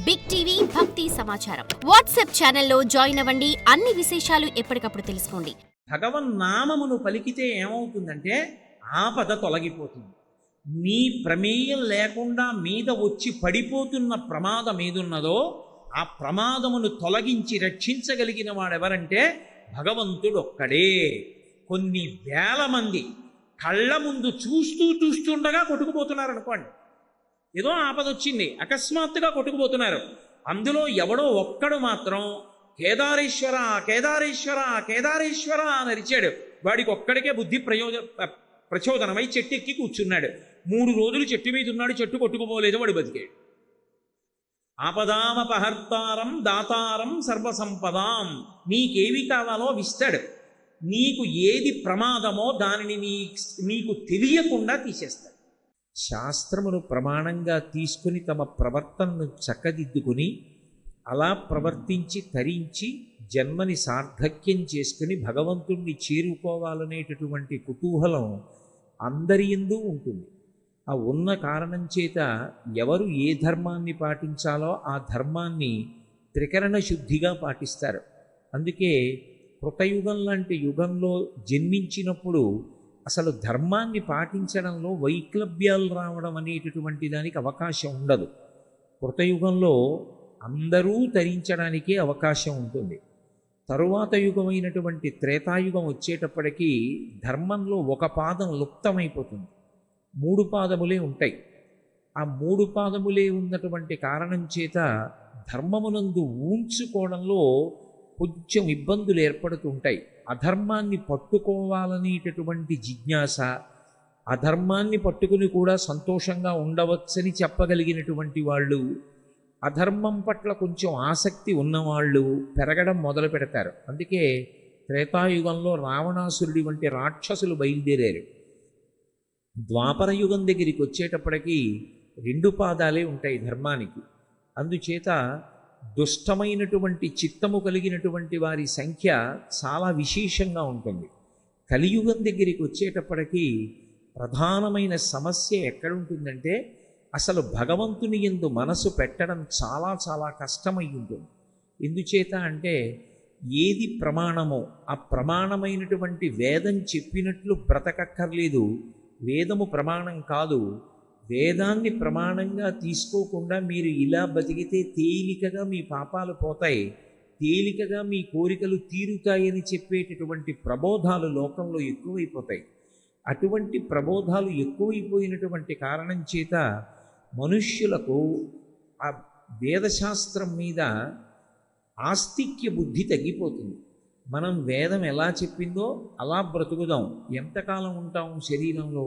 Big TV భక్తి సమాచారం WhatsApp ఛానల్లో జాయిన్ అవ్వండి. అన్ని విశేషాలు ఎప్పటికప్పుడు తెలుసుకోండి. భగవన్నామమును పలికితే ఏమవుతుందంటే ఆపద తొలగిపోతుంది. నీ ప్రమేయం లేకుండా మీద వచ్చి పడిపోతున్న ప్రమాదం ఏదున్నదో ఆ ప్రమాదమును తొలగించి రక్షించగలిగిన వాడెవరంటే భగవంతుడు ఒక్కడే. కొన్ని వేల మంది కళ్ళ ముందు చూస్తుండగా కొట్టుకుపోతున్నారు అనుకోండి. ఏదో ఆపద వచ్చింది, అకస్మాత్తుగా కొట్టుకుపోతున్నారు. అందులో ఎవడో ఒక్కడు మాత్రం కేదారేశ్వర కేదారేశ్వర కేదారేశ్వర అని అరిచాడు. వాడికి ఒక్కడికే బుద్ధి ప్రచోదనమై చెట్టు ఎక్కి కూర్చున్నాడు. 3 రోజులు చెట్టు మీద ఉన్నాడు, చెట్టు కొట్టుకుపోలేదు, వాడు బతికాడు. ఆపదామపహర్తారం దాతారం సర్వసంపదాం. నీకేవి కావాలో విస్తాడు. నీకు ఏది ప్రమాదమో దానిని నీకు తెలియకుండా తీసేస్తాడు. శాస్త్రమును ప్రమాణంగా తీసుకుని తమ ప్రవర్తనను చక్కదిద్దుకుని అలా ప్రవర్తించి తరించి జన్మని సార్థక్యం చేసుకుని భగవంతుణ్ణి చేరుకోవాలనేటటువంటి కుతూహలం అందరి యందు ఉంటుంది. ఆ ఉన్న కారణం చేత ఎవరు ఏ ధర్మాన్ని పాటించాలో ఆ ధర్మాన్ని త్రికరణ శుద్ధిగా పాటిస్తారు. అందుకే కృతయుగం లాంటి యుగంలో జన్మించినప్పుడు అసలు ధర్మాన్ని పాటించడంలో వైక్లభ్యాలు రావడం అనేటటువంటి దానికి అవకాశం ఉండదు. కృతయుగంలో అందరూ తరించడానికే అవకాశం ఉంటుంది. తరువాత యుగమైనటువంటి త్రేతాయుగం వచ్చేటప్పటికీ ధర్మంలో ఒక పాదం లుప్తమైపోతుంది. 3 పాదములే ఉంటాయి. ఆ 3 పాదములే ఉన్నటువంటి కారణం చేత ధర్మమునందు ఊంచుకోవడంలో కొంచెం ఇబ్బందులు ఏర్పడుతుంటాయి. అధర్మాన్ని పట్టుకోవాలనేటటువంటి జిజ్ఞాస, అధర్మాన్ని పట్టుకుని కూడా సంతోషంగా ఉండవచ్చని చెప్పగలిగినటువంటి వాళ్ళు, అధర్మం పట్ల కొంచెం ఆసక్తి ఉన్నవాళ్ళు పెరగడం మొదలు పెడతారు. అందుకే త్రేతాయుగంలో రావణాసురుడి వంటి రాక్షసులు బయలుదేరారు. ద్వాపర యుగం దగ్గరికి వచ్చేటప్పటికీ 2 పాదాలే ఉంటాయి ధర్మానికి. అందుచేత దుష్టమైనటువంటి చిత్తము కలిగినటువంటి వారి సంఖ్య చాలా విశేషంగా ఉంటుంది. కలియుగం దగ్గరికి వచ్చేటప్పటికీ ప్రధానమైన సమస్య ఎక్కడుంటుందంటే అసలు భగవంతుని యందు మనసు పెట్టడం చాలా చాలా కష్టమై ఉంటుంది. ఎందుచేత అంటే ఏది ప్రమాణమో ఆ ప్రమాణమైనటువంటి వేదం చెప్పినట్లు బ్రతకక్కర్లేదు. వేదము ప్రమాణం కాదు. వేదాన్ని ప్రమాణంగా తీసుకోకుండా మీరు ఇలా బతికితే తేలికగా మీ పాపాలు పోతాయి, తేలికగా మీ కోరికలు తీరుతాయని చెప్పేటటువంటి ప్రబోధాలు లోకంలో ఎక్కువైపోతాయి. అటువంటి ప్రబోధాలు ఎక్కువైపోయినటువంటి కారణం చేత మనుష్యులకు ఆ వేదశాస్త్రం మీద ఆస్తిక్య బుద్ధి తగ్గిపోతుంది. మనం వేదం ఎలా చెప్పిందో అలా బ్రతుకుదాం, ఎంతకాలం ఉంటాం శరీరంలో?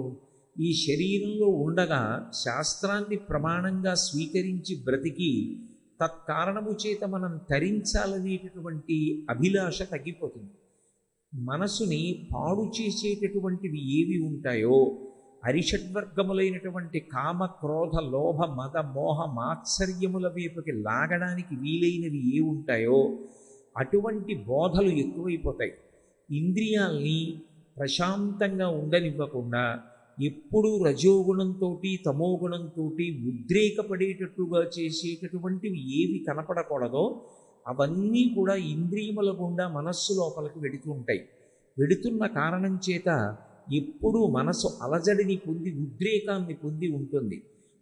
ఈ శరీరంలో ఉండగా శాస్త్రాన్ని ప్రమాణంగా స్వీకరించి బ్రతికి తత్కారణము చేత మనం తరించాలనేటటువంటి అభిలాష తగ్గిపోతుంది. మనసుని పాడు చేసేటటువంటివి ఏవి ఉంటాయో, అరిషడ్వర్గములైనటువంటి కామ క్రోధ లోభ మద మోహ మాత్సర్యముల వైపుకి లాగడానికి వీలైనవి ఏ ఉంటాయో అటువంటి బోధలు ఎక్కువైపోతాయి. ఇంద్రియాల్ని ప్రశాంతంగా ఉండనివ్వకుండా ఎప్పుడూ రజోగుణంతో తమోగుణంతో ఉద్రేకపడేటట్టుగా చేసేటటువంటివి ఏవి కనపడకూడదో అవన్నీ కూడా ఇంద్రియముల గుండా మనస్సు లోపలికి వెడుతూ ఉంటాయి. వెడుతున్న కారణం చేత ఎప్పుడూ మనసు అలజడిని పొంది ఉద్రేకాన్ని పొంది ఉంటుంది.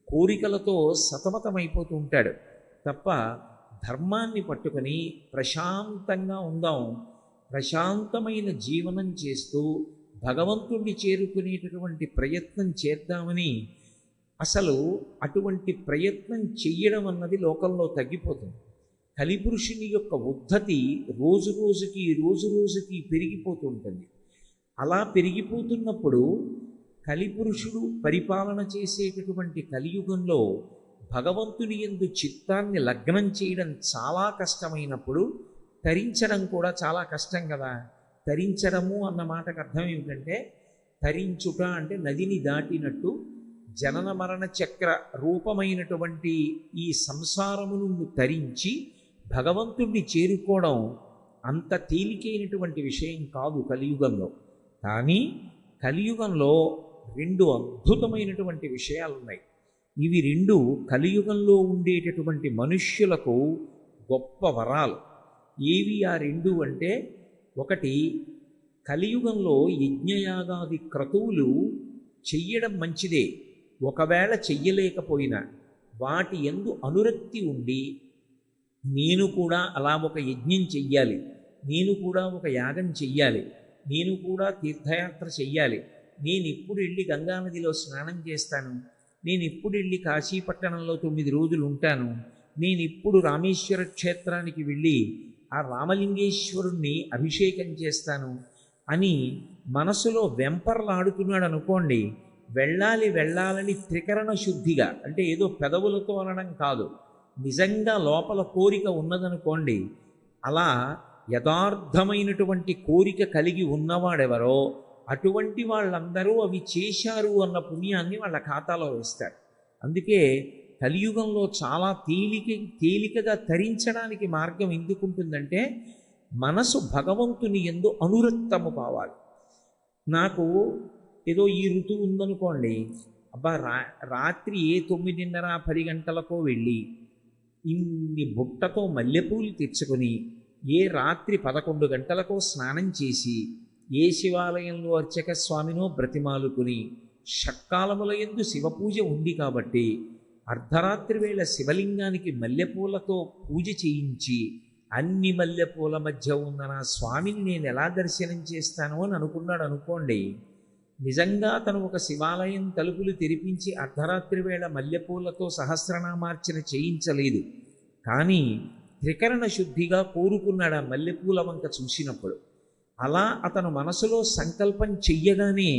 కోరికలతో సతమతమైపోతూ ఉంటాడు. తప్ప ధర్మాన్ని పట్టుకొని ప్రశాంతంగా ఉందాం, ప్రశాంతమైన జీవనం చేస్తూ భగవంతుణ్ణి చేరుకునేటటువంటి ప్రయత్నం చేద్దామని అసలు అటువంటి ప్రయత్నం చెయ్యడం అన్నది లోకంలో తగ్గిపోతుంది. కలిపురుషుని యొక్క ఉద్ధతి రోజు రోజుకి పెరిగిపోతూ ఉంటుంది. అలా పెరిగిపోతున్నప్పుడు కలిపురుషుడు పరిపాలన చేసేటటువంటి కలియుగంలో భగవంతుని యందు చిత్తాన్ని లగ్నం చేయడం చాలా కష్టమైనప్పుడు తరించడం కూడా చాలా కష్టం కదా. తరించడము అన్న మాటకు అర్థం ఏమిటంటే తరించుట అంటే నదిని దాటినట్టు జనన మరణ చక్ర రూపమైనటువంటి ఈ సంసారమును తరించి భగవంతుణ్ణి చేరుకోవడం అంత తేలికైనటువంటి విషయం కాదు కలియుగంలో. కానీ కలియుగంలో 2 అద్భుతమైనటువంటి విషయాలు ఉన్నాయి. ఇవి రెండు కలియుగంలో ఉండేటటువంటి మనుష్యులకు గొప్ప వరాలు. ఏవి ఆ రెండు అంటే, ఒకటి కలియుగంలో యజ్ఞయాగాది క్రతువులు చెయ్యడం మంచిదే. ఒకవేళ చెయ్యలేకపోయినా వాటి యందు అనురక్తి ఉండి, నేను కూడా అలా ఒక యజ్ఞం చెయ్యాలి, నేను కూడా ఒక యాగం చెయ్యాలి, నేను కూడా తీర్థయాత్ర చెయ్యాలి, నేను ఇప్పుడు వెళ్ళి గంగానదిలో స్నానం చేస్తాను, నేను ఇప్పుడు వెళ్ళి కాశీపట్టణంలో 9 రోజులు ఉంటాను, నేను ఇప్పుడు రామేశ్వర క్షేత్రానికి వెళ్ళి ఆ రామలింగేశ్వరుణ్ణి అభిషేకం చేస్తాను అని మనసులో వెంపర్లాడుతున్నాడు అనుకోండి, వెళ్ళాలని త్రికరణ శుద్ధిగా, అంటే ఏదో పెదవులతో అనడం కాదు, నిజంగా లోపల కోరిక ఉన్నదనుకోండి, అలా యథార్థమైనటువంటి కోరిక కలిగి ఉన్నవాడెవరో అటువంటి వాళ్ళందరూ అవి చేశారు అన్న పుణ్యాన్ని వాళ్ళ ఖాతాలో వేస్తారు. అందుకే కలియుగంలో చాలా తేలికగా తరించడానికి మార్గం ఎందుకుంటుందంటే, మనసు భగవంతుని యందు అనురక్తము కావాలి. నాకు ఏదో ఈ ఋతువు ఉందనుకోండి, అబ్బా రాత్రి 9:30, 10 గంటలకో వెళ్ళి ఇన్ని బుట్టతో మల్లెపూలు తెచ్చుకొని రాత్రి 11 గంటలకో స్నానం చేసి శివాలయంలో అర్చక స్వామినో బ్రతిమాలుకుని, షట్కాలముల యందు శివపూజ ఉంది కాబట్టి అర్ధరాత్రి వేళ శివలింగానికి మల్లెపూలతో పూజ చేయించి, అన్ని మల్లెపూల మధ్య ఉన్న నా స్వామిని నేను ఎలా దర్శనం చేస్తాను అని అనుకున్నాడు అనుకోండి, నిజంగా తను ఒక శివాలయం తలుపులు తెరిపించి అర్ధరాత్రి వేళ మల్లెపూలతో సహస్రనామార్చన చేయించలేదు, కానీ త్రికరణ శుద్ధిగా కోరుకున్నాడు ఆ మల్లెపూల వంక చూసినప్పుడు. అలా అతను మనసులో సంకల్పం చెయ్యగానే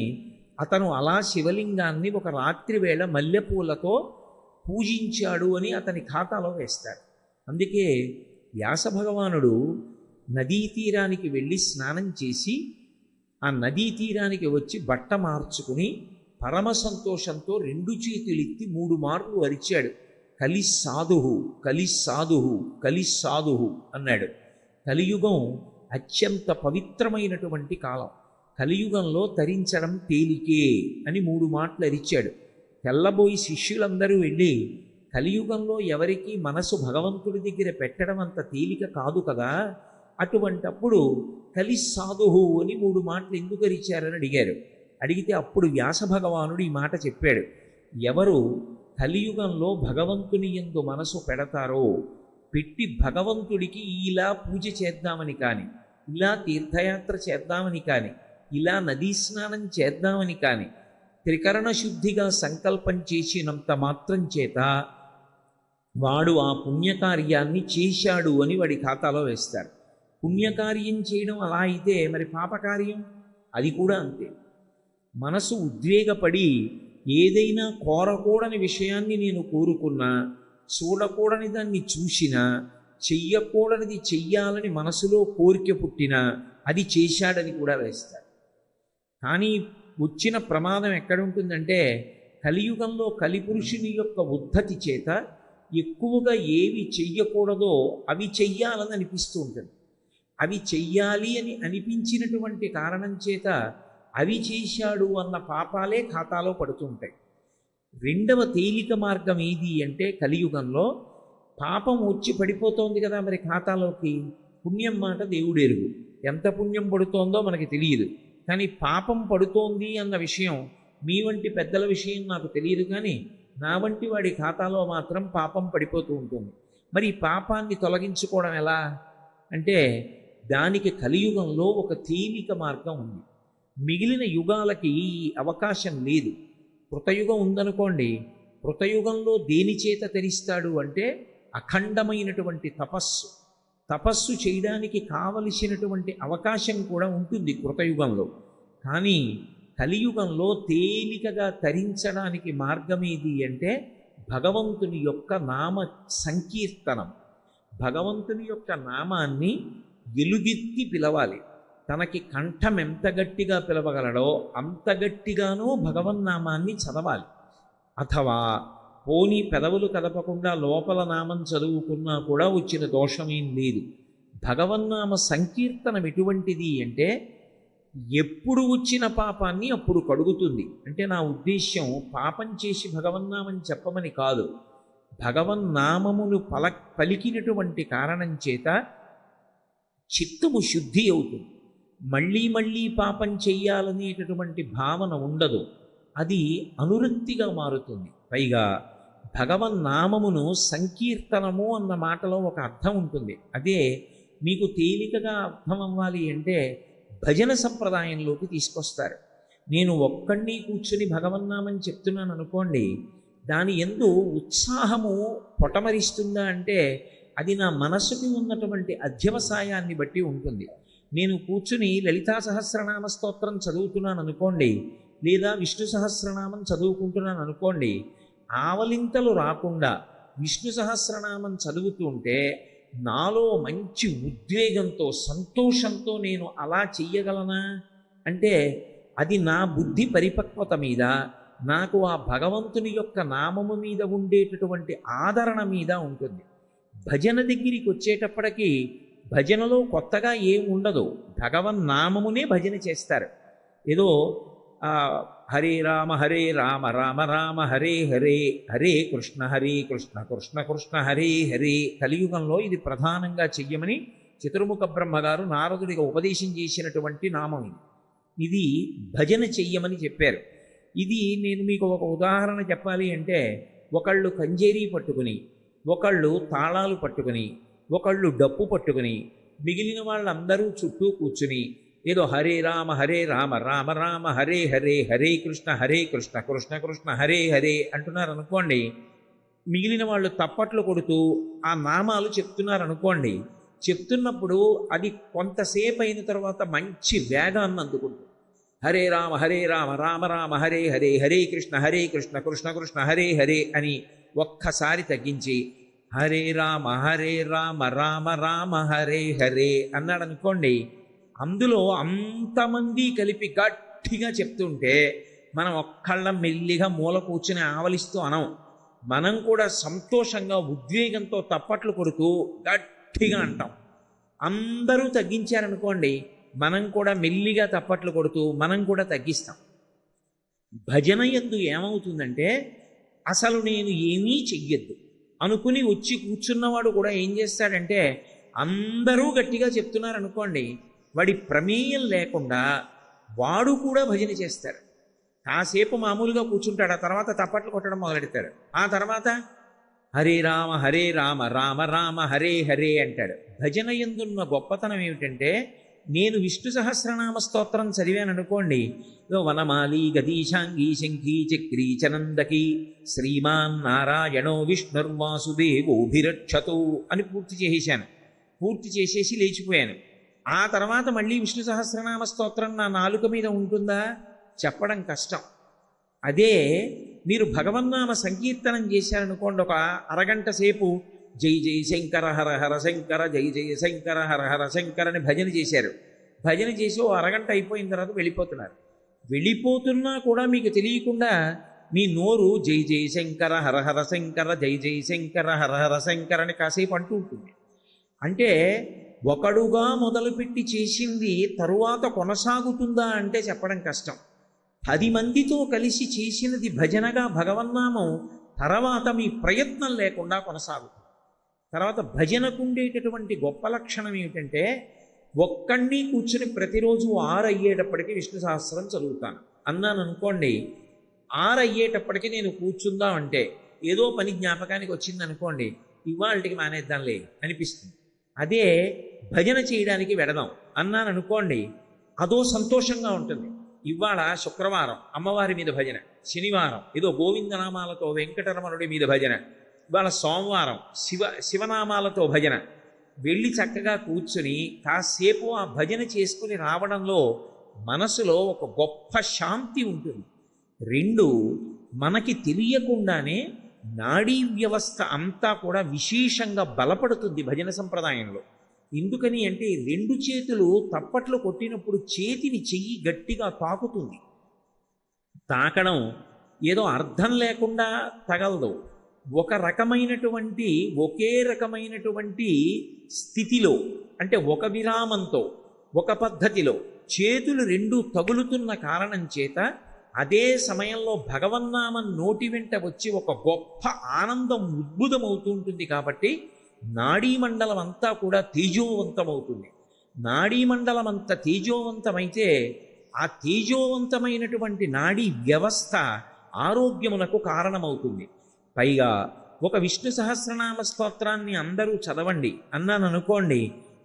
అతను అలా శివలింగాన్ని ఒక రాత్రి వేళ మల్లెపూలతో పూజించాడు అని అతని ఖాతాలో వేస్తారు. అందుకే వ్యాస భగవానుడు నదీ తీరానికి వెళ్ళి స్నానం చేసి ఆ నదీ తీరానికి వచ్చి బట్ట మార్చుకుని పరమ సంతోషంతో 2 చేతులెత్తి 3 మార్లు అరిచాడు, కలిస్సాధుః కలిస్సాధుః కలిస్సాధుః అన్నాడు. కలియుగం అత్యంత పవిత్రమైనటువంటి కాలం. కలియుగంలో తరించడం తేలికే అని 3 మాటలు అరిచాడు. తెల్లబోయి శిష్యులందరూ వెళ్ళి, కలియుగంలో ఎవరికి మనసు భగవంతుడి దగ్గర పెట్టడం అంత తేలిక కాదు కదా, అటువంటప్పుడు కలిస్సాధుః అని 3 మాటలు ఎందుకు అరిచారని అడిగారు. అడిగితే అప్పుడు వ్యాస భగవానుడు ఈ మాట చెప్పాడు, ఎవరు కలియుగంలో భగవంతుని యందు మనసు పెడతారో, పెట్టి భగవంతుడికి ఇలా పూజ చేద్దామని కానీ, ఇలా తీర్థయాత్ర చేద్దామని కానీ, ఇలా నదీ స్నానం చేద్దామని కానీ త్రికరణ శుద్ధిగా సంకల్పం చేసినంత మాత్రం చేత వాడు ఆ పుణ్యకార్యాన్ని చేశాడు అని వాడి ఖాతాలో వేస్తారు. పుణ్యకార్యం చేయడం అలా అయితే మరి పాపకార్యం అది కూడా అంతే. మనసు ఉద్వేగపడి ఏదైనా కోరకూడని విషయాన్ని నేను కోరుకున్నా, చూడకూడని దాన్ని చూసినా, చెయ్యకూడనిది చెయ్యాలని మనసులో కోరిక పుట్టినా అది చేశాడని కూడా వేస్తారు. కానీ వచ్చిన ప్రమాదం ఎక్కడుంటుందంటే, కలియుగంలో కలిపురుషుని యొక్క ఉద్ధతి చేత ఎక్కువగా ఏవి చెయ్యకూడదో అవి చెయ్యాలని అనిపిస్తూ ఉంటుంది. అవి చెయ్యాలి అని అనిపించినటువంటి కారణం చేత అవి చేశాడు అన్న పాపాలే ఖాతాలో పడుతుంటాయి. రెండవ తేలిక మార్గం ఏది అంటే, కలియుగంలో పాపం వచ్చి పడిపోతోంది కదా మరి ఖాతాలోకి, పుణ్యం మాట దేవుడెరుగు, ఎంత పుణ్యం పడుతోందో మనకి తెలియదు, కానీ పాపం పడుతోంది అన్న విషయం మీ వంటి పెద్దల విషయం నాకు తెలియదు, కానీ నా వంటి వాడి ఖాతాలో మాత్రం పాపం పడిపోతూ ఉంటుంది. మరి ఈ పాపాన్ని తొలగించుకోవడం ఎలా అంటే, దానికి కలియుగంలో ఒక తేలిక మార్గం ఉంది. మిగిలిన యుగాలకి ఈ అవకాశం లేదు. కృతయుగం ఉందనుకోండి, కృతయుగంలో దేని చేత తెరిస్తాడు అంటే అఖండమైనటువంటి తపస్సు చేయడానికి కావలసినటువంటి అవకాశం కూడా ఉంటుంది కృతయుగంలో. కానీ కలియుగంలో తేలికగా తరించడానికి మార్గం ఏది అంటే భగవంతుని యొక్క నామ సంకీర్తనం. భగవంతుని యొక్క నామాన్ని ఎలుగెత్తి పిలవాలి. తనకి కంఠం ఎంత గట్టిగా పిలవగలడో అంత గట్టిగానూ భగవన్నామాన్ని చదవాలి. అథవా పోనీ పెదవులు కదపకుండా లోపల నామం చదువుకున్నా కూడా వచ్చిన దోషమేం లేదు. భగవన్నామ సంకీర్తనం ఎటువంటిది అంటే, ఎప్పుడు వచ్చిన పాపాన్ని అప్పుడు కడుగుతుంది. అంటే నా ఉద్దేశ్యం పాపం చేసి భగవన్నామని చెప్పమని కాదు. భగవన్నామమును పలికినటువంటి కారణం చేత చిత్తము శుద్ధి అవుతుంది. మళ్ళీ మళ్ళీ పాపం చెయ్యాలనేటటువంటి భావన ఉండదు. అది అనురక్తిగా మారుతుంది. పైగా భగవన్నామమును సంకీర్తనము అన్న మాటలో ఒక అర్థం ఉంటుంది. అదే మీకు తేలికగా అర్థం అవ్వాలి అంటే భజన సంప్రదాయంలోకి తీసుకొస్తారు. నేను ఒక్కడిని కూర్చుని భగవన్నామని చెప్తున్నాను అనుకోండి, దాని యందు ఉత్సాహము పొటమరిస్తుందా అంటే అది నా మనసుకి ఉన్నటువంటి అధ్యవసాయాన్ని బట్టి ఉంటుంది. నేను కూర్చుని లలితా సహస్రనామ స్తోత్రం చదువుతున్నాను అనుకోండి, లేదా విష్ణు సహస్రనామం చదువుకుంటున్నాను అనుకోండి, ఆవలింతలు రాకుండా విష్ణు సహస్రనామం చదువుతుంటే నాలో మంచి ఉద్వేగంతో సంతోషంతో నేను అలా చెయ్యగలనా అంటే అది నా బుద్ధి పరిపక్వత మీద, నాకు ఆ భగవంతుని యొక్క నామము మీద ఉండేటటువంటి ఆదరణ మీద ఉంటుంది. భజన దగ్గరికి వచ్చేటప్పటికీ భజనలో కొత్తగా ఏం ఉండదు. భగవన్నామమునే భజన చేస్తారు. ఏదో హరే రామ రామ రామ హరే హరే, హరే కృష్ణ కృష్ణ కృష్ణ హరే హరే. కలియుగంలో ఇది ప్రధానంగా చెయ్యమని చతుర్ముఖ బ్రహ్మగారు నారదుడిగా ఉపదేశం చేసినటువంటి నామం ఇది. ఇది భజన చెయ్యమని చెప్పారు. ఇది నేను మీకు ఒక ఉదాహరణ చెప్పాలి అంటే, ఒకళ్ళు కంజేరీ పట్టుకుని, ఒకళ్ళు తాళాలు పట్టుకుని, ఒకళ్ళు డప్పు పట్టుకుని, మిగిలిన వాళ్ళందరూ చుట్టూ కూర్చుని ఏదో హరే రామ రామ రామ హరే హరే, హరే కృష్ణ కృష్ణ కృష్ణ హరే హరే అంటున్నారు అనుకోండి. మిగిలిన వాళ్ళు తప్పట్లు కొడుతూ ఆ నామాలు చెప్తున్నారు అనుకోండి. చెప్తున్నప్పుడు అది కొంతసేపు అయిన తర్వాత మంచి వేగాన్ని అందుకుంటుంది. హరే రామ రామ రామ హరే హరే, హరే కృష్ణ కృష్ణ కృష్ణ హరే హరే అని ఒక్కసారి తగ్గించి హరే రామ రామ రామ హరే హరే అన్నాడు అనుకోండి. అందులో అంతమంది కలిపి గట్టిగా చెప్తుంటే మనం ఒక్కళ్ళం మెల్లిగా మూల కూర్చుని ఆవలిస్తూ అనం. మనం కూడా సంతోషంగా ఉద్వేగంతో తప్పట్లు కొడుతూ గట్టిగా అంటాం. అందరూ తగ్గించారనుకోండి, మనం కూడా మెల్లిగా తప్పట్లు కొడుతూ మనం కూడా తగ్గిస్తాం. భజన యందు ఏమవుతుందంటే అసలు నేను ఏమీ చెయ్యొద్దు అనుకుని వచ్చి కూర్చున్నవాడు కూడా ఏం చేస్తాడంటే అందరూ గట్టిగా చెప్తున్నారు అనుకోండి, వాడి ప్రమేయం లేకుండా వాడు కూడా భజన చేస్తాడు. కాసేపు మామూలుగా కూర్చుంటాడు, ఆ తర్వాత తప్పట్లు కొట్టడం మొదలెడతాడు. ఆ తర్వాత హరే రామ రామ రామ హరే హరే అంటాడు. భజన యందున్న గొప్పతనం ఏమిటంటే, నేను విష్ణు సహస్రనామ స్తోత్రం చదివాను అనుకోండి, వనమాలి గదీశాంగీ శంఖీ చక్రీ చనందకి శ్రీమాన్ నారాయణో విష్ణుర్వాసుదేవోభిరక్షతు అని పూర్తి చేసేశాను. పూర్తి చేసేసి లేచిపోయాను. ఆ తర్వాత మళ్ళీ విష్ణు సహస్రనామ స్తోత్రం నా నాలుక మీద ఉంటుందా? చెప్పడం కష్టం. అదే మీరు భగవన్నామ సంకీర్తనం చేశారనుకోండి, ఒక అరగంట సేపు జై జై శంకర హర హర శంకర, జై జై శంకర హర హర శంకర అని భజన చేశారు. భజన చేసి ఓ అరగంట అయిపోయిన తర్వాత వెళ్ళిపోతున్నారు. వెళ్ళిపోతున్నా కూడా మీకు తెలియకుండా మీ నోరు జై జై శంకర హర హర శంకర, జై జై శంకర హర హర శంకర అని కాసేపు అంటూ ఉంటుంది. అంటే ఒకడుగా మొదలుపెట్టి చేసింది తరువాత కొనసాగుతుందా అంటే చెప్పడం కష్టం. 10 మందితో కలిసి చేసినది భజనగా భగవన్నామం తర్వాత మీ ప్రయత్నం లేకుండా కొనసాగుతుంది. తర్వాత భజనకు ఉండేటటువంటి గొప్ప లక్షణం ఏమిటంటే, ఒక్కడిని కూర్చుని ప్రతిరోజు 6 అయ్యేటప్పటికి విష్ణు సహస్రం చదువుతాను అన్నాను అనుకోండి. 6 అయ్యేటప్పటికి నేను కూర్చుందామంటే ఏదో పని జ్ఞాపకానికి వచ్చింది అనుకోండి, ఇవాళకి మానేద్దాంలే అనిపిస్తుంది. అదే భజన చేయడానికి వెడదాం అన్నాను అనుకోండి, అదో సంతోషంగా ఉంటుంది. ఇవాళ శుక్రవారం అమ్మవారి మీద భజన, శనివారం ఏదో గోవిందనామాలతో వెంకటరమణుడి మీద భజన, ఇవాళ సోమవారం శివనామాలతో భజన. వెళ్ళి చక్కగా కూర్చుని కాసేపు ఆ భజన చేసుకుని రావడంలో మనసులో ఒక గొప్ప శాంతి ఉంటుంది. 2, మనకి తెలియకుండానే నాడీ వ్యవస్థ అంతా కూడా విశేషంగా బలపడుతుంది భజన సంప్రదాయంలో. ఎందుకని అంటే 2 చేతులు తప్పట్లు కొట్టినప్పుడు చేతిని చెయ్యి గట్టిగా తాకుతుంది. తాకడం ఏదో అర్థం లేకుండా తగలదు. ఒకే రకమైనటువంటి స్థితిలో, అంటే ఒక విరామంతో ఒక పద్ధతిలో చేతులు రెండు తగులుతున్న కారణం చేత అదే సమయంలో భగవన్నామం నోటి వెంట వచ్చి ఒక గొప్ప ఆనందం ఉద్భుతమవుతూ ఉంటుంది. కాబట్టి నాడీమండలం అంతా కూడా తేజోవంతమవుతుంది. నాడీమండలం అంత తేజోవంతమైతే ఆ తేజోవంతమైనటువంటి నాడీ వ్యవస్థ ఆరోగ్యమునకు కారణమవుతుంది. పైగా ఒక విష్ణు సహస్రనామ స్తోత్రాన్ని అందరూ చదవండి అన్నాను అనుకోండి,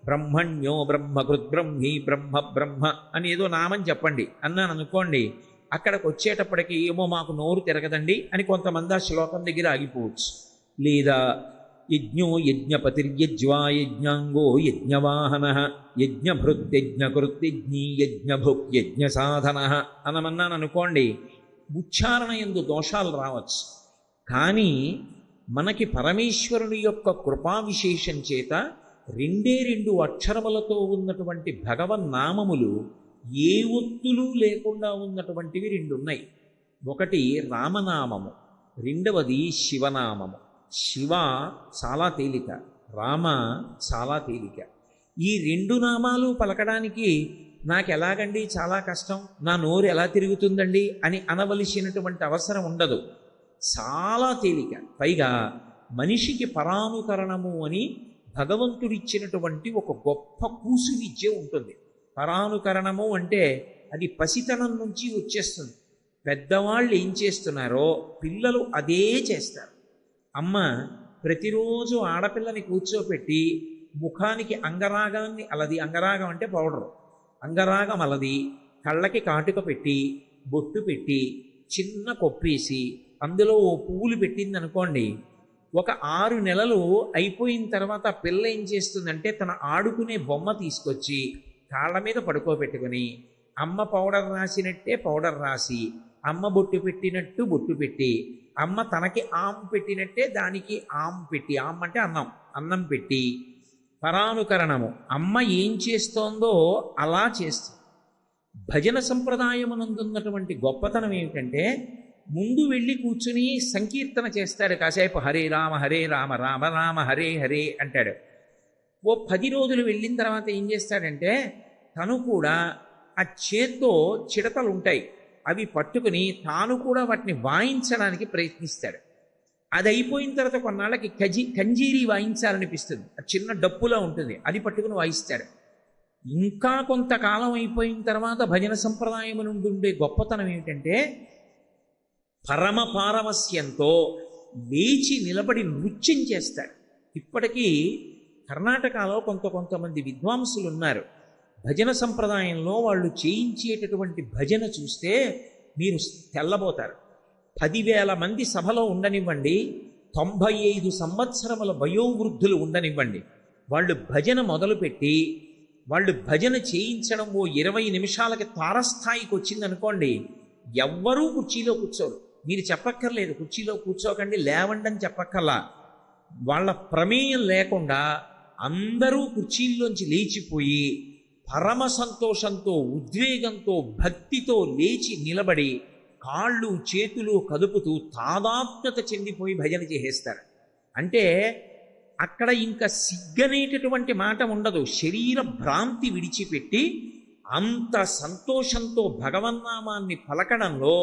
బ్రహ్మణ్యో బ్రహ్మకృత్ బ్రహ్మీ బ్రహ్మ బ్రహ్మ అని ఏదో నామం చెప్పండి అన్నాను అనుకోండి, అక్కడికి వచ్చేటప్పటికి ఏమో మాకు నోరు తిరగదండి అని కొంతమంది ఆ శ్లోకం దగ్గర ఆగిపోవచ్చు. లేదా యజ్ఞో యజ్ఞపతిర్యజ్వా యజ్ఞాంగో యజ్ఞవాహన యజ్ఞభృత్యజ్ఞకృత్యజ్ఞీ యజ్ఞభుక్ యజ్ఞ సాధన అనమన్నాను అనుకోండి, ఉచ్చారణ యందు దోషాలు రావచ్చు. కానీ మనకి పరమేశ్వరుని యొక్క కృపా విశేషం చేత రెండే రెండు అక్షరములతో ఉన్నటువంటి భగవన్నామములు ఏ ఒత్తులు లేకుండా ఉన్నటువంటివి రెండు ఉన్నాయి. ఒకటి రామనామము, రెండవది శివనామము. శివ చాలా తేలిక, రామ చాలా తేలిక. ఈ రెండు నామాలు పలకడానికి నాకు ఎలాగండి చాలా కష్టం, నా నోరు ఎలా తిరుగుతుందండి అని అనవలసినటువంటి అవసరం ఉండదు. చాలా తేలిక. పైగా మనిషికి పరానుకరణము అని భగవంతుడిచ్చినటువంటి ఒక గొప్ప కూసు విద్య ఉంటుంది. పరానుకరణము అంటే అది పసితనం నుంచి వచ్చేస్తుంది. పెద్దవాళ్ళు ఏం చేస్తున్నారో పిల్లలు అదే చేస్తారు. అమ్మ ప్రతిరోజు ఆడపిల్లని కూర్చోపెట్టి ముఖానికి అంగరాగాన్ని అలది, అంగరాగం అంటే పౌడరు, అంగరాగం అలది, కళ్ళకి కాటుక పెట్టి బొట్టు పెట్టి చిన్న కొప్పేసి అందులో ఓ పువ్వులు పెట్టింది అనుకోండి, ఒక 6 నెలలు అయిపోయిన తర్వాత పిల్ల ఏం చేస్తుందంటే తన ఆడుకునే బొమ్మ తీసుకొచ్చి కాళ్ళ మీద పడుకోబెట్టుకుని అమ్మ పౌడర్ రాసినట్టే పౌడర్ రాసి, అమ్మ బొట్టు పెట్టినట్టు బొట్టు పెట్టి, అమ్మ తనకి ఆమ్ పెట్టినట్టే దానికి ఆమ్ పెట్టి, ఆమ్ అంటే అన్నం, అన్నం పెట్టి పరానుకరణము అమ్మ ఏం చేస్తోందో అలా చేస్తుంది. భజన సంప్రదాయమునందున్నటువంటి గొప్పతనం ఏమిటంటే ముందు వెళ్ళి కూర్చుని సంకీర్తన చేస్తాడు కాసేపు, హరే రామ రామ రామ హరే హరే అంటాడు. ఓ 10 రోజులు వెళ్ళిన తర్వాత ఏం చేస్తాడంటే తను కూడా ఆ చేత్తో చిడతలు ఉంటాయి అవి పట్టుకుని తాను కూడా వాటిని వాయించడానికి ప్రయత్నిస్తాడు. అది అయిపోయిన తర్వాత కొన్నాళ్ళకి కంజీరీ వాయించాలనిపిస్తుంది, అది చిన్న డప్పులా ఉంటుంది, అది పట్టుకుని వాయిస్తాడు. ఇంకా కొంతకాలం అయిపోయిన తర్వాత భజన సంప్రదాయం నుండి ఉండే గొప్పతనం ఏమిటంటే పరమ పారవస్యంతో లేచి నిలబడి నృత్యం చేస్తాడు. ఇప్పటికీ కర్ణాటకలో కొంతమంది విద్వాంసులు ఉన్నారు. భజన సంప్రదాయంలో వాళ్ళు చేయించేటటువంటి భజన చూస్తే మీరు తెల్లబోతారు. 10,000 మంది సభలో ఉండనివ్వండి, 95 సంవత్సరముల వయోవృద్ధులు ఉండనివ్వండి, వాళ్ళు భజన మొదలుపెట్టి వాళ్ళు భజన చేయించడం ఓ 20 నిమిషాలకి తారస్థాయికి వచ్చిందనుకోండి, ఎవ్వరూ కుర్చీలో కూర్చోరు. మీరు చెప్పక్కర్లేదు కుర్చీలో కూర్చోకండి లేవండి అని చెప్పక్కర్లా. వాళ్ళ ప్రమేయం లేకుండా అందరూ కుర్చీల్లోంచి లేచిపోయి పరమ సంతోషంతో ఉద్వేగంతో భక్తితో లేచి నిలబడి కాళ్ళు చేతులు కదుపుతూ తాదాత్మ్యత చెందిపోయి భజన చేసేస్తారు. అంటే అక్కడ ఇంకా సిగ్గనేటటువంటి మాట ఉండదు. శరీర భ్రాంతి విడిచిపెట్టి అంత సంతోషంతో భగవన్నామాన్ని పలకడంలో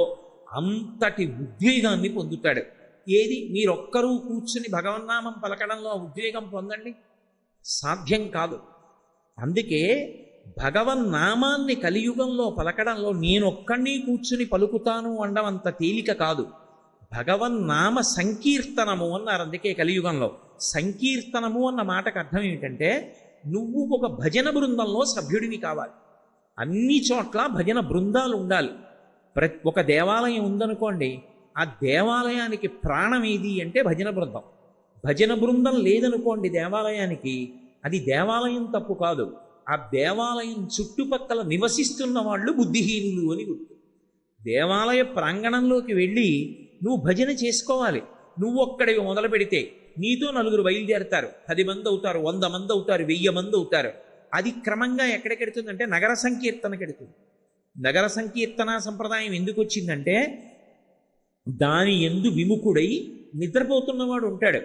అంతటి ఉద్వేగాన్ని పొందుతాడు. ఏది మీరొక్కరూ కూర్చుని భగవన్నామం పలకడంలో ఉద్వేగం పొందండి, సాధ్యం కాదు. అందుకే భగవన్నామాన్ని కలియుగంలో పలకడంలో నేనొక్కడిని కూర్చుని పలుకుతాను అనడం అంత తేలిక కాదు. భగవన్నామ సంకీర్తనము అన్నారు. అందుకే కలియుగంలో సంకీర్తనము అన్న మాటకు అర్థం ఏమిటంటే నువ్వు ఒక భజన బృందంలో సభ్యుడివి కావాలి. అన్ని చోట్ల భజన బృందాలు ఉండాలి. ఒక దేవాలయం ఉందనుకోండి, ఆ దేవాలయానికి ప్రాణం ఏది అంటే భజన బృందం. భజన బృందం లేదనుకోండి దేవాలయానికి, అది దేవాలయం తప్పు కాదు, ఆ దేవాలయం చుట్టుపక్కల నివసిస్తున్న వాళ్ళు బుద్ధిహీనులు అని గుర్తు. దేవాలయ ప్రాంగణంలోకి వెళ్ళి నువ్వు భజన చేసుకోవాలి. నువ్వు ఒక్కడివి మొదలు పెడితే నీతో 4 బయలుదేరుతారు, 10 మంది అవుతారు, 100 మంది అవుతారు, 1000 మంది అవుతారు. అది క్రమంగా ఎక్కడికెడుతుందంటే నగర సంకీర్తనకెడుతుంది. నగర సంకీర్తన సంప్రదాయం ఎందుకు వచ్చిందంటే దాని యందు విముఖుడై నిద్రపోతున్నవాడు ఉంటాడు.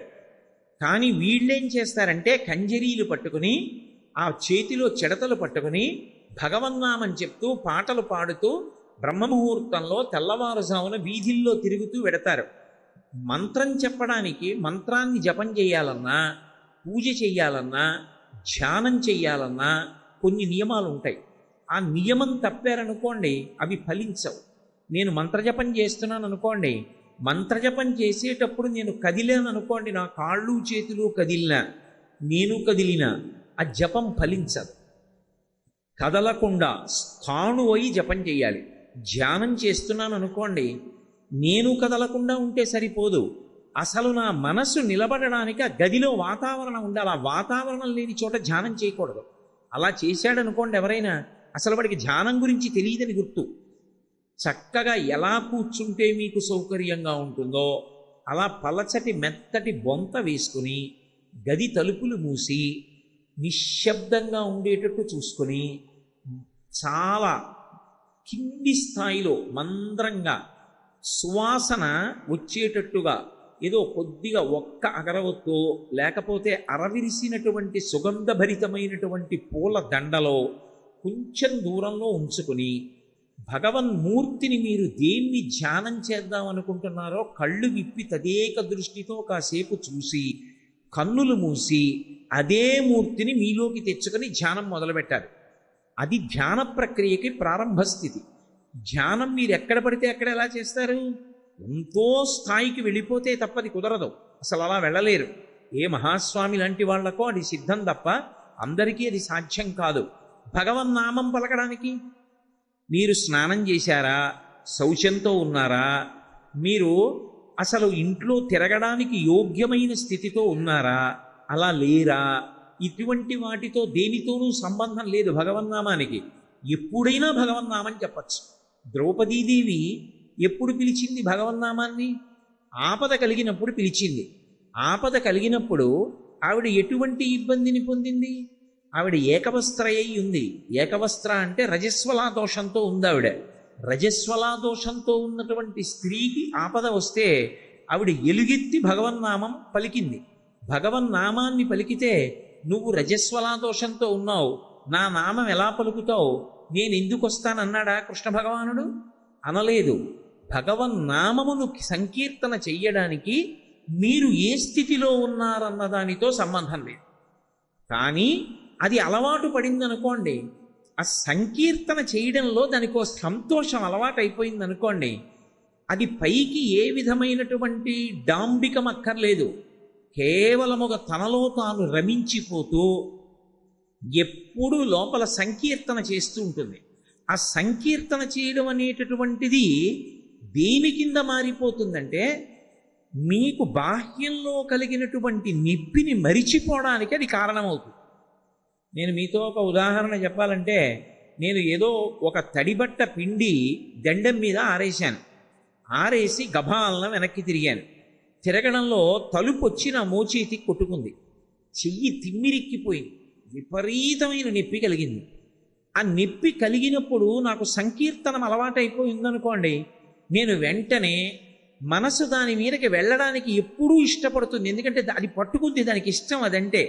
కానీ వీళ్ళేం చేస్తారంటే కంజరీలు పట్టుకుని ఆ చేతిలో చెడతలు పట్టుకుని భగవన్నామం చెప్తూ పాటలు పాడుతూ బ్రహ్మముహూర్తంలో తెల్లవారుజామున వీధిల్లో తిరుగుతూ వెడతారు. మంత్రం చెప్పడానికి, మంత్రాన్ని జపం చేయాలన్నా, పూజ చెయ్యాలన్నా, ధ్యానం చెయ్యాలన్నా కొన్ని నియమాలు ఉంటాయి. ఆ నియమం తప్పారనుకోండి అవి ఫలించవు. నేను మంత్రజపం చేస్తున్నాను అనుకోండి, మంత్రజపం చేసేటప్పుడు నేను కదిలాను అనుకోండి, నా కాళ్ళు చేతులు కదిలినా, నేను కదిలినా ఆ జపం ఫలించదు. కదలకుండా స్థాణు అయి జపం చేయాలి. ధ్యానం చేస్తున్నాను అనుకోండి, నేను కదలకుండా ఉంటే సరిపోదు, అసలు నా మనస్సు నిలబడడానికి ఆ గదిలో వాతావరణం ఉండాలి. ఆ వాతావరణం లేని చోట ధ్యానం చేయకూడదు. అలా చేశాడనుకోండి ఎవరైనా, అసలు వాడికి ధ్యానం గురించి తెలియదని గుర్తు. చక్కగా ఎలా కూర్చుంటే మీకు సౌకర్యంగా ఉంటుందో అలా పలచటి మెత్తటి బొంత వేసుకుని గది తలుపులు మూసి నిశ్శబ్దంగా ఉండేటట్టు చూసుకొని చాలా కింది స్థాయిలో మంద్రంగా సువాసన వచ్చేటట్టుగా ఏదో కొద్దిగా ఒక్క అగరవత్తో లేకపోతే అరవిరిసినటువంటి సుగంధభరితమైనటువంటి పూల దండలో కొంచెం దూరంలో ఉంచుకుని భగవన్మూర్తిని మీరు దేన్ని ధ్యానం చేద్దాం అనుకుంటున్నారో కళ్ళు విప్పి తదేక దృష్టితో కాసేపు చూసి కన్నులు మూసి అదే మూర్తిని మీలోకి తెచ్చుకొని ధ్యానం మొదలుపెట్టాలి. అది ధ్యాన ప్రక్రియకి ప్రారంభ స్థితి. ధ్యానం మీరు ఎక్కడ పడితే అక్కడ ఎలా చేస్తారు? ఎంతో స్థాయికి వెళ్ళిపోతే తప్పది కుదరదు, అసలు అలా వెళ్ళలేరు. ఏ మహాస్వామి లాంటి వాళ్లకో అది సిద్ధం తప్ప అందరికీ అది సాధ్యం కాదు. భగవన్నామం పలకడానికి మీరు స్నానం చేశారా, శౌచంతో ఉన్నారా, మీరు అసలు ఇంట్లో తిరగడానికి యోగ్యమైన స్థితితో ఉన్నారా, అలా లేరా, ఇటువంటి వాటితో దేనితోనూ సంబంధం లేదు భగవన్నామానికి. ఎప్పుడైనా భగవన్నామని చెప్పచ్చు. ద్రౌపదీదేవి ఎప్పుడు పిలిచింది భగవన్నామాన్ని? ఆపద కలిగినప్పుడు పిలిచింది. ఆపద కలిగినప్పుడు ఆవిడ ఎటువంటి ఇబ్బందిని పొందింది? ఆవిడ ఏకవస్త్ర అయి ఉంది. ఏకవస్త్ర అంటే రజస్వలా దోషంతో ఉంది ఆవిడ. రజస్వలా దోషంతో ఉన్నటువంటి స్త్రీకి ఆపద వస్తే ఆవిడ ఎలుగెత్తి భగవన్నామం పలికింది. భగవన్నామాన్ని పలికితే నువ్వు రజస్వలా దోషంతో ఉన్నావు, నా నామం ఎలా పలుకుతావు, నేను ఎందుకు వస్తానన్నాడా కృష్ణ భగవానుడు? అనలేదు. భగవన్నామమును సంకీర్తన చెయ్యడానికి మీరు ఏ స్థితిలో ఉన్నారన్న దానితో సంబంధం లేదు. కానీ అది అలవాటు పడిందనుకోండి, ఆ సంకీర్తన చేయడంలో దానికో సంతోషం అలవాటు అయిపోయిందనుకోండి, అది పైకి ఏ విధమైనటువంటి డాంబికం అక్కర్లేదు. కేవలం ఒక తనలో తాను రమించిపోతూ ఎప్పుడూ లోపల సంకీర్తన చేస్తూ ఉంటుంది. ఆ సంకీర్తన చేయడం అనేటటువంటిది దేని కింద మారిపోతుందంటే, మీకు బాహ్యంలో కలిగినటువంటి నొప్పిని మరిచిపోవడానికి అది కారణమవుతుంది. నేను మీతో ఒక ఉదాహరణ చెప్పాలంటే, నేను ఏదో ఒక తడిబట్ట పిండి దండం మీద ఆరేశాను. ఆరేసి గభాలన వెనక్కి తిరిగాను. తిరగడంలో తలుపు వచ్చి నా మోచేతి కొట్టుకుంది. చెయ్యి తిమ్మిరిక్కిపోయింది. విపరీతమైన నొప్పి కలిగింది. ఆ నొప్పి కలిగినప్పుడు నాకు సంకీర్తనం అలవాటైపోయిందనుకోండి, నేను వెంటనే మనసు దాని మీదకి వెళ్ళడానికి ఎప్పుడూ ఇష్టపడుతుంది. ఎందుకంటే అది పట్టుకుంది, దానికి ఇష్టం అదంటే.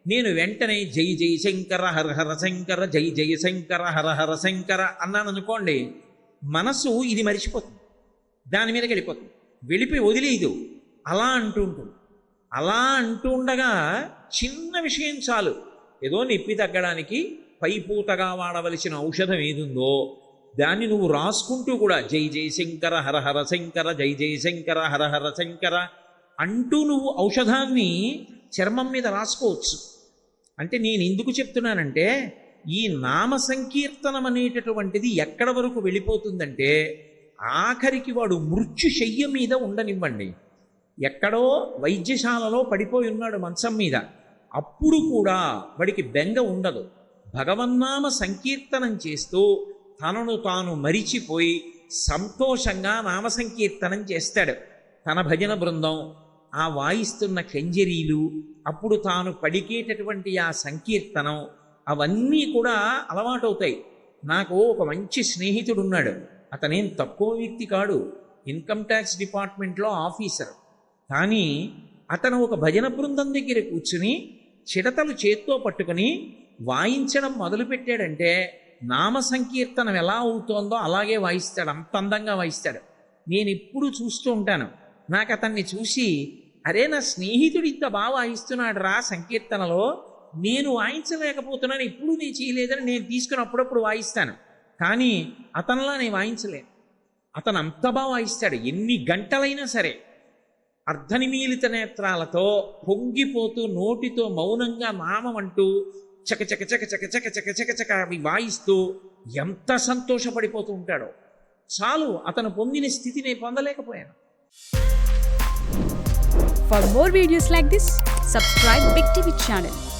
నేను వెంటనే జై జై శంకర హర హర శంకర, జై జై శంకర హర హర శంకర అన్నాను అనుకోండి, మనసు ఇది మరిచిపోతుంది, దాని మీదకి వెళ్ళిపోతుంది, వెళ్ళిపోయి వదిలేదు, అలా అంటూ ఉంటుంది. అలా అంటూ ఉండగా చిన్న విషయం చాలు, ఏదో నొప్పి తగ్గడానికి పైపూతగా వాడవలసిన ఔషధం ఏదుందో దాన్ని నువ్వు రాసుకుంటూ కూడా జై జై శంకర హర హర శంకర, జై జై శంకర హర హర శంకర అంటూ నువ్వు ఔషధాన్ని చర్మం మీద రాసుకోవచ్చు. అంటే నేను ఎందుకు చెప్తున్నానంటే, ఈ నామ సంకీర్తనం అనేటటువంటిది ఎక్కడ వరకు వెళ్ళిపోతుందంటే, ఆఖరికి వాడు మృత్యుశయ్య మీద ఉండనివ్వండి, ఎక్కడో వైద్యశాలలో పడిపోయి ఉన్నాడు మంచం మీద, అప్పుడు కూడా వాడికి బెంగ ఉండదు. భగవన్నామ సంకీర్తనం చేస్తూ తనను తాను మరిచిపోయి సంతోషంగా నామ సంకీర్తనం చేస్తాడు. తన భజన బృందం, ఆ వాయిస్తున్న కంజరీలు, అప్పుడు తాను పడికేటటువంటి ఆ సంకీర్తనం, అవన్నీ కూడా అలవాటవుతాయి. నాకు ఒక మంచి స్నేహితుడు ఉన్నాడు. అతనేం తక్కువ వ్యక్తి కాడు, ఇన్కమ్ ట్యాక్స్ డిపార్ట్మెంట్లో ఆఫీసర్. కానీ అతను ఒక భజన బృందం దగ్గర కూర్చుని చిడతలు చేత్తో పట్టుకుని వాయించడం మొదలుపెట్టాడంటే నామ సంకీర్తనం ఎలా అవుతోందో అలాగే వాయిస్తాడు, అంత అందంగా వాయిస్తాడు. నేను ఎప్పుడు చూస్తూ ఉంటాను. నాకు అతన్ని చూసి, అరే నా స్నేహితుడు ఇంత బాగా వాయిస్తున్నాడు రా సంకీర్తనలో, నేను వాయించలేకపోతున్నాను, ఎప్పుడు నేను చేయలేదని నేను తీసుకుని అప్పుడప్పుడు వాయిస్తాను. కానీ అతనిలా నేను వాయించలేను. అతను అంత బాగా వాయిస్తాడు. ఎన్ని గంటలైనా సరే అర్ధనిమీలిత నేత్రాలతో పొంగిపోతూ నోటితో మౌనంగా నామం అంటూ చక చక చక చక చక చక చక చక అవి వాయిస్తూ ఎంత సంతోషపడిపోతూ ఉంటాడో. చాలు, అతను పొందిన స్థితి నేను పొందలేకపోయాను. For more videos like this, subscribe Big TV channel.